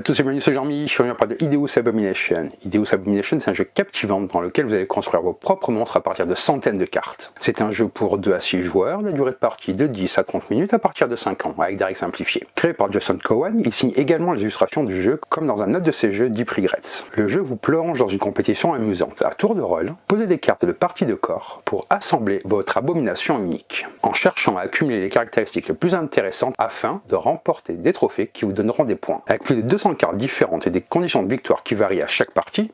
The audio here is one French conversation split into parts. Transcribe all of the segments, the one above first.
tous et bienvenue, c'est Jean-Mi, je suis venu parler de Hideous Abomination. Hideous Abomination, c'est un jeu captivant dans lequel vous allez construire vos propres monstres à partir de centaines de cartes. C'est un jeu pour 2 à 6 joueurs, la durée de partie de 10 à 30 minutes à partir de 5 ans, avec des règles simplifiées. Créé par Jason Cohen, il signe également les illustrations du jeu, comme dans un autre de ses jeux, Deep Regrets. Le jeu vous plonge dans une compétition amusante. À tour de rôle, posez des cartes de partie de corps pour assembler votre abomination unique, en cherchant à accumuler les caractéristiques les plus intéressantes afin de remporter des trophées qui vous donneront des points. Avec plus de 200 cartes différentes et des conditions de victoire qui varient à chaque partie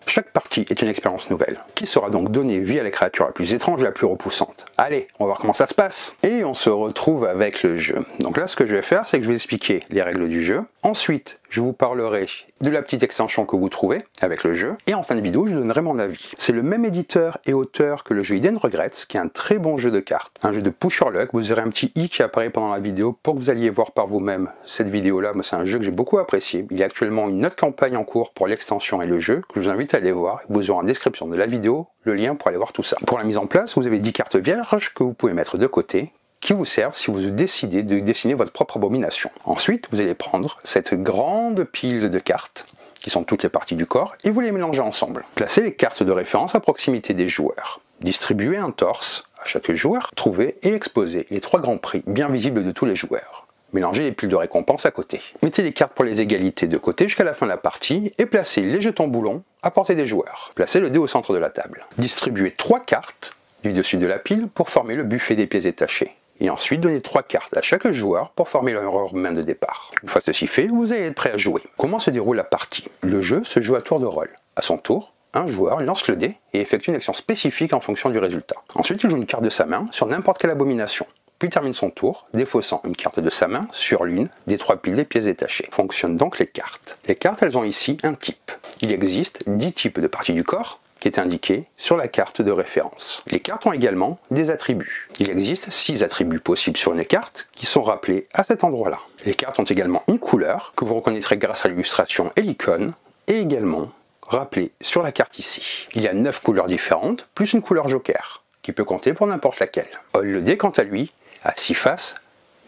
est une expérience nouvelle, qui sera donc donnée via les créatures la plus étrange et la plus repoussante. Allez, on va voir comment ça se passe. Et on se retrouve avec le jeu. Donc là, ce que je vais faire, c'est que je vais expliquer les règles du jeu. Ensuite, je vous parlerai de la petite extension que vous trouvez avec le jeu. Et en fin de vidéo, je donnerai mon avis. C'est le même éditeur et auteur que le jeu Hidden Regrets, qui est un très bon jeu de cartes. Un jeu de push your luck. Vous aurez un petit i qui apparaît pendant la vidéo pour que vous alliez voir par vous-même cette vidéo-là. Moi, c'est un jeu que j'ai beaucoup apprécié. Il y a actuellement une autre campagne en cours pour l'extension et le jeu, que je vous invite à aller voir. Vous aurez en description de la vidéo le lien pour aller voir tout ça. Pour la mise en place, vous avez 10 cartes vierges que vous pouvez mettre de côté, qui vous servent si vous décidez de dessiner votre propre abomination. Ensuite, vous allez prendre cette grande pile de cartes, qui sont toutes les parties du corps, et vous les mélangez ensemble. Placez les cartes de référence à proximité des joueurs. Distribuez un torse à chaque joueur, trouvez et exposez les 3 grands prix bien visibles de tous les joueurs. Mélangez les piles de récompenses à côté. Mettez les cartes pour les égalités de côté jusqu'à la fin de la partie et placez les jetons boulons à portée des joueurs. Placez le dé au centre de la table. Distribuez 3 cartes du dessus de la pile pour former le buffet des pièces détachées. Et ensuite, donnez 3 cartes à chaque joueur pour former leur main de départ. Une fois ceci fait, vous allez être prêt à jouer. Comment se déroule la partie? Le jeu se joue à tour de rôle. À son tour, un joueur lance le dé et effectue une action spécifique en fonction du résultat. Ensuite, il joue une carte de sa main sur n'importe quelle abomination, puis termine son tour, défaussant une carte de sa main sur l'une des 3 piles des pièces détachées. Fonctionnent donc les cartes. Les cartes, elles ont ici un type. Il existe 10 types de parties du corps, qui est indiqué sur la carte de référence. Les cartes ont également des attributs. Il existe 6 attributs possibles sur une carte qui sont rappelés à cet endroit-là. Les cartes ont également une couleur que vous reconnaîtrez grâce à l'illustration et l'icône, et également rappelée sur la carte ici. Il y a 9 couleurs différentes, plus une couleur joker, qui peut compter pour n'importe laquelle. Le dé, quant à lui, a 6 faces,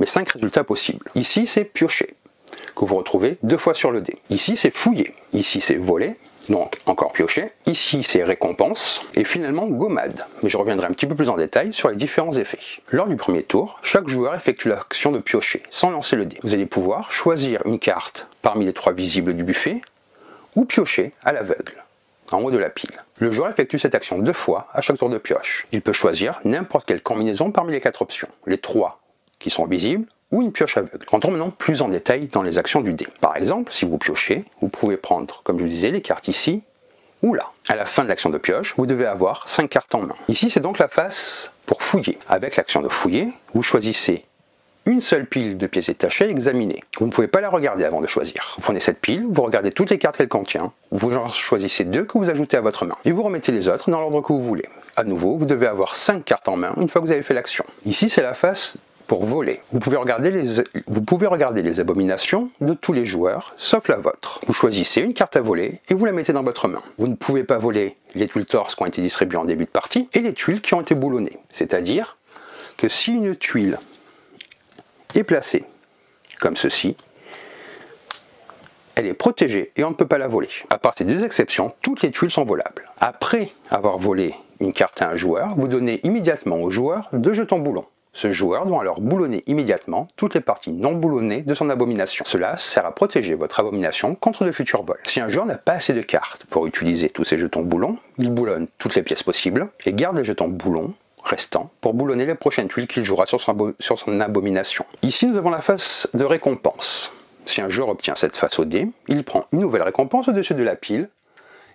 mais 5 résultats possibles. Ici, c'est piocher, que vous retrouvez 2 fois sur le dé. Ici, c'est fouiller. Ici, c'est voler. Donc encore piocher, ici c'est récompense, et finalement gommade, mais je reviendrai un petit peu plus en détail sur les différents effets. Lors du premier tour, chaque joueur effectue l'action de piocher, sans lancer le dé. Vous allez pouvoir choisir une carte parmi les 3 visibles du buffet, ou piocher à l'aveugle, en haut de la pile. Le joueur effectue cette action 2 fois à chaque tour de pioche. Il peut choisir n'importe quelle combinaison parmi les 4 options, les 3 qui sont visibles, ou une pioche aveugle. Entrons maintenant plus en détail dans les actions du dé. Par exemple, si vous piochez, vous pouvez prendre, comme je vous disais, les cartes ici ou là. À la fin de l'action de pioche, vous devez avoir 5 cartes en main. Ici, c'est donc la face pour fouiller. Avec l'action de fouiller, vous choisissez une seule pile de pièces détachées à examiner. Vous ne pouvez pas la regarder avant de choisir. Vous prenez cette pile, vous regardez toutes les cartes qu'elle contient, vous en choisissez 2 que vous ajoutez à votre main, et vous remettez les autres dans l'ordre que vous voulez. À nouveau, vous devez avoir 5 cartes en main une fois que vous avez fait l'action. Ici, c'est la face pour voler. Vous pouvez regarder les abominations de tous les joueurs, sauf la vôtre. Vous choisissez une carte à voler et vous la mettez dans votre main. Vous ne pouvez pas voler les tuiles torses qui ont été distribuées en début de partie et les tuiles qui ont été boulonnées. C'est-à-dire que si une tuile est placée comme ceci, elle est protégée et on ne peut pas la voler. À part ces 2 exceptions, toutes les tuiles sont volables. Après avoir volé une carte à un joueur, vous donnez immédiatement au joueur 2 jetons boulons. Ce joueur doit alors boulonner immédiatement toutes les parties non boulonnées de son abomination. Cela sert à protéger votre abomination contre de futurs vols. Si un joueur n'a pas assez de cartes pour utiliser tous ses jetons boulons, il boulonne toutes les pièces possibles et garde les jetons boulons restants pour boulonner les prochaines tuiles qu'il jouera sur son abomination. Ici, nous avons la face de récompense. Si un joueur obtient cette face au dé, il prend une nouvelle récompense au-dessus de la pile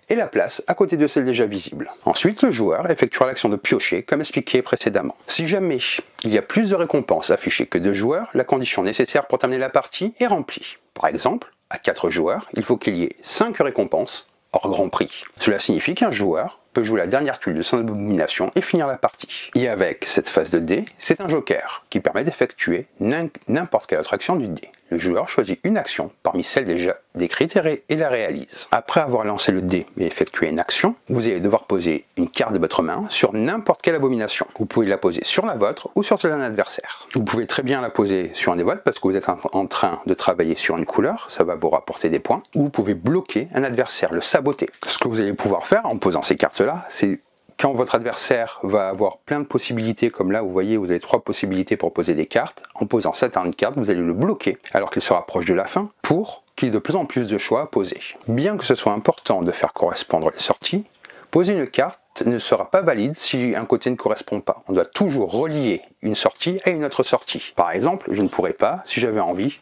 et la place à côté de celle déjà visible. Ensuite, le joueur effectuera l'action de piocher comme expliqué précédemment. Si jamais il y a plus de récompenses affichées que de joueurs, la condition nécessaire pour terminer la partie est remplie. Par exemple, à 4 joueurs, il faut qu'il y ait 5 récompenses hors grand prix. Cela signifie qu'un joueur peut jouer la dernière tuile de son abomination et finir la partie. Et avec cette phase de dé, c'est un joker qui permet d'effectuer n'importe quelle autre action du dé. le joueur choisit une action parmi celles déjà décrites et la réalise. Après avoir lancé le dé et effectué une action, vous allez devoir poser une carte de votre main sur n'importe quelle abomination. Vous pouvez la poser sur la vôtre ou sur celle d'un adversaire. Vous pouvez très bien la poser sur un des vôtres parce que vous êtes en train de travailler sur une couleur, ça va vous rapporter des points. Ou vous pouvez bloquer un adversaire, le saboter. Ce que vous allez pouvoir faire en posant ces cartes-là, c'est quand votre adversaire va avoir plein de possibilités, comme là vous voyez vous avez 3 possibilités pour poser des cartes, en posant certaines cartes vous allez le bloquer alors qu'il se rapproche de la fin pour qu'il ait de plus en plus de choix à poser. Bien que ce soit important de faire correspondre les sorties, poser une carte ne sera pas valide si un côté ne correspond pas. On doit toujours relier une sortie à une autre sortie. Par exemple, je ne pourrais pas, si j'avais envie,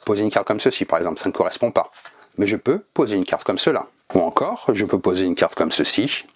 poser une carte comme ceci, par exemple, ça ne correspond pas. Mais je peux poser une carte comme cela. Ou encore, je peux poser une carte comme ceci.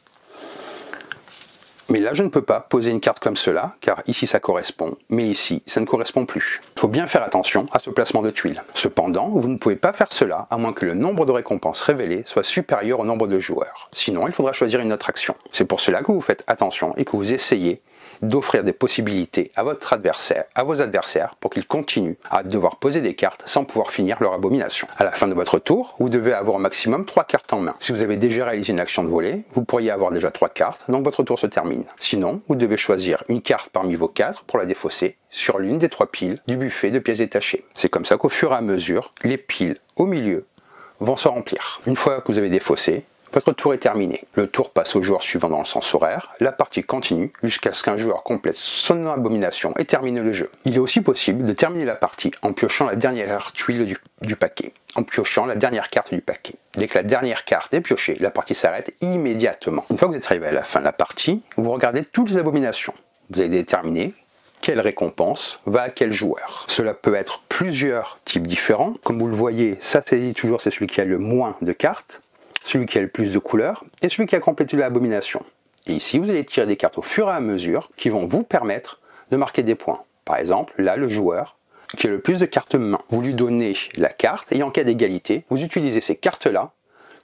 Mais là, je ne peux pas poser une carte comme cela, car ici ça correspond, mais ici ça ne correspond plus. Il faut bien faire attention à ce placement de tuiles. Cependant, vous ne pouvez pas faire cela à moins que le nombre de récompenses révélées soit supérieur au nombre de joueurs. Sinon, il faudra choisir une autre action. C'est pour cela que vous faites attention et que vous essayez d'offrir des possibilités à vos adversaires pour qu'ils continuent à devoir poser des cartes sans pouvoir finir leur abomination. À la fin de votre tour, vous devez avoir au maximum 3 cartes en main. Si vous avez déjà réalisé une action de volée, vous pourriez avoir déjà 3 cartes, donc votre tour se termine. Sinon, vous devez choisir une carte parmi vos 4 pour la défausser sur l'une des 3 piles du buffet de pièces détachées. C'est comme ça qu'au fur et à mesure, les piles au milieu vont se remplir. Une fois que vous avez défaussé, votre tour est terminé. Le tour passe au joueur suivant dans le sens horaire. La partie continue jusqu'à ce qu'un joueur complète son abomination et termine le jeu. Il est aussi possible de terminer la partie en piochant la dernière tuile du paquet, en piochant la dernière carte du paquet. Dès que la dernière carte est piochée, la partie s'arrête immédiatement. Une fois que vous êtes arrivé à la fin de la partie, vous regardez toutes les abominations. Vous allez déterminer quelle récompense va à quel joueur. Cela peut être plusieurs types différents. Comme vous le voyez, ça c'est celui qui a le moins de cartes, celui qui a le plus de couleurs, et celui qui a complété l'abomination. Et ici, vous allez tirer des cartes au fur et à mesure qui vont vous permettre de marquer des points. Par exemple, là, le joueur qui a le plus de cartes main, vous lui donnez la carte, et en cas d'égalité, vous utilisez ces cartes-là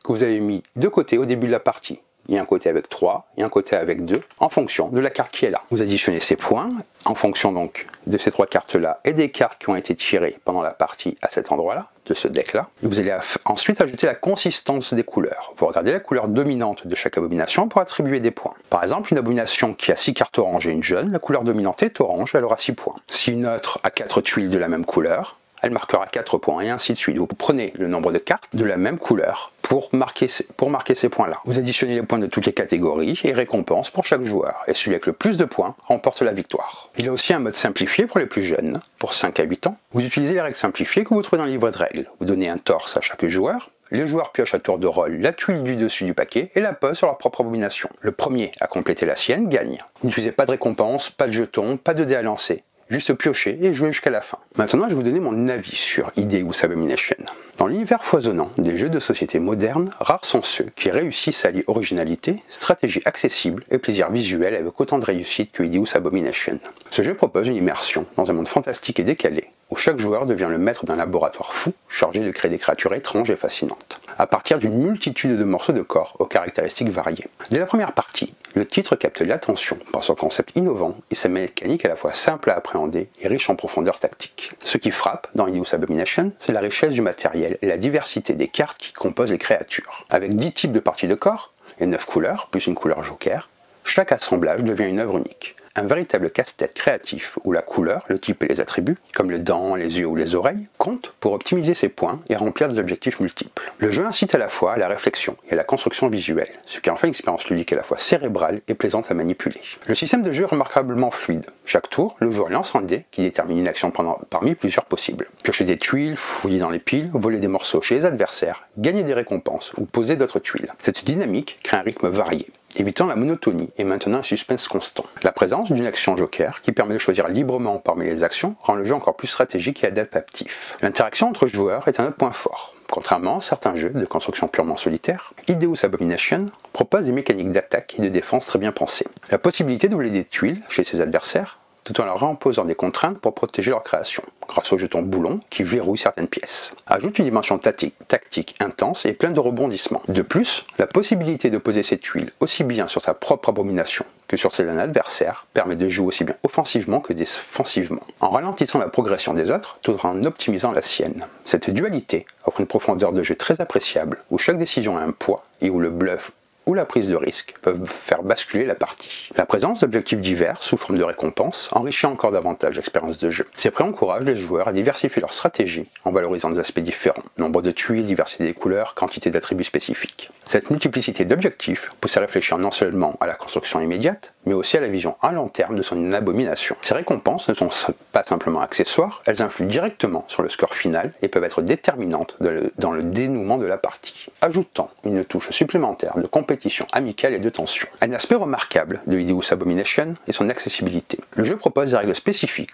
que vous avez mis de côté au début de la partie. Il y a un côté avec 3 et un côté avec 2 en fonction de la carte qui est là. Vous additionnez ces points en fonction donc de ces 3 cartes-là et des cartes qui ont été tirées pendant la partie à cet endroit-là, de ce deck-là. Vous allez ensuite ajouter la consistance des couleurs. Vous regardez la couleur dominante de chaque abomination pour attribuer des points. Par exemple, une abomination qui a 6 cartes orange et une jaune, la couleur dominante est orange, elle aura 6 points. Si une autre a 4 tuiles de la même couleur, elle marquera 4 points et ainsi de suite. Vous prenez le nombre de cartes de la même couleur pour marquer ces points-là. Vous additionnez les points de toutes les catégories et récompenses pour chaque joueur. Et celui avec le plus de points remporte la victoire. Il y a aussi un mode simplifié pour les plus jeunes, pour 5 à 8 ans. Vous utilisez les règles simplifiées que vous trouvez dans le livret de règles. Vous donnez un torse à chaque joueur. Les joueurs piochent à tour de rôle la tuile du dessus du paquet et la posent sur leur propre abomination. Le premier à compléter la sienne gagne. Vous n'utilisez pas de récompense, pas de jetons, pas de dés à lancer. Juste piocher et jouer jusqu'à la fin. Maintenant, je vais vous donner mon avis sur Hideous Abomination. Dans l'univers foisonnant des jeux de société modernes, rares sont ceux qui réussissent à lier originalité, stratégie accessible et plaisir visuel avec autant de réussite que Hideous Abomination. Ce jeu propose une immersion dans un monde fantastique et décalé, où chaque joueur devient le maître d'un laboratoire fou, chargé de créer des créatures étranges et fascinantes, à partir d'une multitude de morceaux de corps aux caractéristiques variées. Dès la première partie, le titre capte l'attention par son concept innovant et sa mécanique à la fois simple à appréhender et riche en profondeur tactique. Ce qui frappe dans Hideous Abomination, c'est la richesse du matériel et la diversité des cartes qui composent les créatures. Avec 10 types de parties de corps et 9 couleurs, plus une couleur joker, chaque assemblage devient une œuvre unique. Un véritable casse-tête créatif où la couleur, le type et les attributs, comme les dents, les yeux ou les oreilles, comptent pour optimiser ses points et remplir des objectifs multiples. Le jeu incite à la fois à la réflexion et à la construction visuelle, ce qui en fait une expérience ludique à la fois cérébrale et plaisante à manipuler. Le système de jeu est remarquablement fluide. Chaque tour, le joueur lance un dé qui détermine une action parmi plusieurs possibles. Piocher des tuiles, fouiller dans les piles, voler des morceaux chez les adversaires, gagner des récompenses ou poser d'autres tuiles. Cette dynamique crée un rythme varié, évitant la monotonie et maintenant un suspense constant. La présence d'une action joker qui permet de choisir librement parmi les actions rend le jeu encore plus stratégique et adaptatif. L'interaction entre joueurs est un autre point fort. Contrairement à certains jeux de construction purement solitaire, Hideous Abomination propose des mécaniques d'attaque et de défense très bien pensées. La possibilité de voler des tuiles chez ses adversaires tout en leur imposant des contraintes pour protéger leur création, grâce au jeton boulon qui verrouille certaines pièces. Ajoute une dimension tactique intense et pleine de rebondissements. De plus, la possibilité de poser ses tuiles aussi bien sur sa propre abomination que sur celle d'un adversaire permet de jouer aussi bien offensivement que défensivement, en ralentissant la progression des autres tout en optimisant la sienne. Cette dualité offre une profondeur de jeu très appréciable, où chaque décision a un poids et où le bluff ou la prise de risque peuvent faire basculer la partie. La présence d'objectifs divers sous forme de récompenses enrichit encore davantage l'expérience de jeu. Ces prêts encouragent les joueurs à diversifier leur stratégie en valorisant des aspects différents, nombre de tuiles, diversité des couleurs, quantité d'attributs spécifiques. Cette multiplicité d'objectifs pousse à réfléchir non seulement à la construction immédiate, mais aussi à la vision à long terme de son abomination. Ces récompenses ne sont pas simplement accessoires, elles influent directement sur le score final et peuvent être déterminantes dans le dénouement de la partie, ajoutant une touche supplémentaire de compétition amicale et de tension. Un aspect remarquable de Hideous Abomination est son accessibilité. Le jeu propose des règles spécifiques,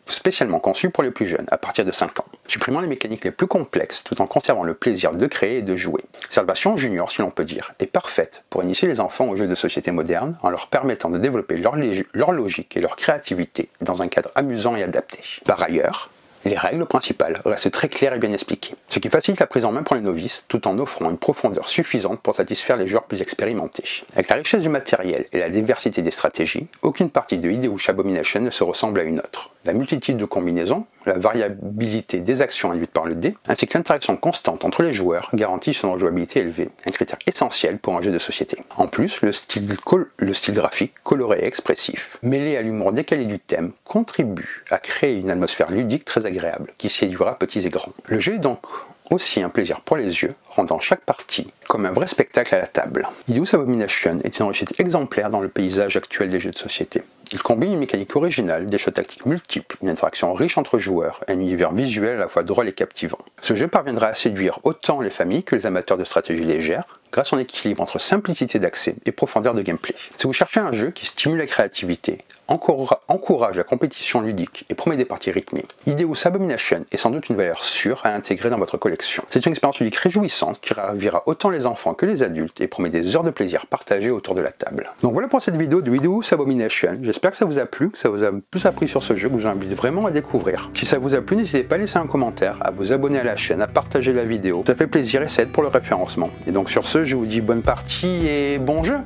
spécialement conçues pour les plus jeunes, à partir de 5 ans, supprimant les mécaniques les plus complexes tout en conservant le plaisir de créer et de jouer. Cette version junior, si l'on peut dire, est parfaite pour initier les enfants aux jeux de société modernes en leur permettant de développer leur logique et leur créativité dans un cadre amusant et adapté. Par ailleurs, les règles principales restent très claires et bien expliquées, ce qui facilite la prise en main pour les novices tout en offrant une profondeur suffisante pour satisfaire les joueurs plus expérimentés. Avec la richesse du matériel et la diversité des stratégies, aucune partie de Hideous Abomination ne se ressemble à une autre. La multitude de combinaisons, la variabilité des actions induites par le dé, ainsi que l'interaction constante entre les joueurs garantissent une rejouabilité élevée, un critère essentiel pour un jeu de société. En plus, le style graphique, coloré et expressif, mêlé à l'humour décalé du thème, contribue à créer une atmosphère ludique très agréable, qui séduira petits et grands. Le jeu est donc aussi un plaisir pour les yeux, rendant chaque partie comme un vrai spectacle à la table. Hideous Abomination est une réussite exemplaire dans le paysage actuel des jeux de société. Il combine une mécanique originale, des choix tactiques multiples, une interaction riche entre joueurs et un univers visuel à la fois drôle et captivant. Ce jeu parviendra à séduire autant les familles que les amateurs de stratégie légère, grâce à son équilibre entre simplicité d'accès et profondeur de gameplay. Si vous cherchez un jeu qui stimule la créativité, encourage la compétition ludique et promet des parties rythmées, Hideous Abomination est sans doute une valeur sûre à intégrer dans votre collection. C'est une expérience ludique réjouissante qui ravira autant les enfants que les adultes et promet des heures de plaisir partagées autour de la table. Donc voilà pour cette vidéo de Hideous Abomination. J'espère que ça vous a plu, que ça vous a plus appris sur ce jeu, que je vous invite vraiment à découvrir. Si ça vous a plu, n'hésitez pas à laisser un commentaire, à vous abonner à la chaîne, à partager la vidéo. Ça fait plaisir et ça aide pour le référencement. Et donc sur ce, je vous dis bonne partie et bon jeu!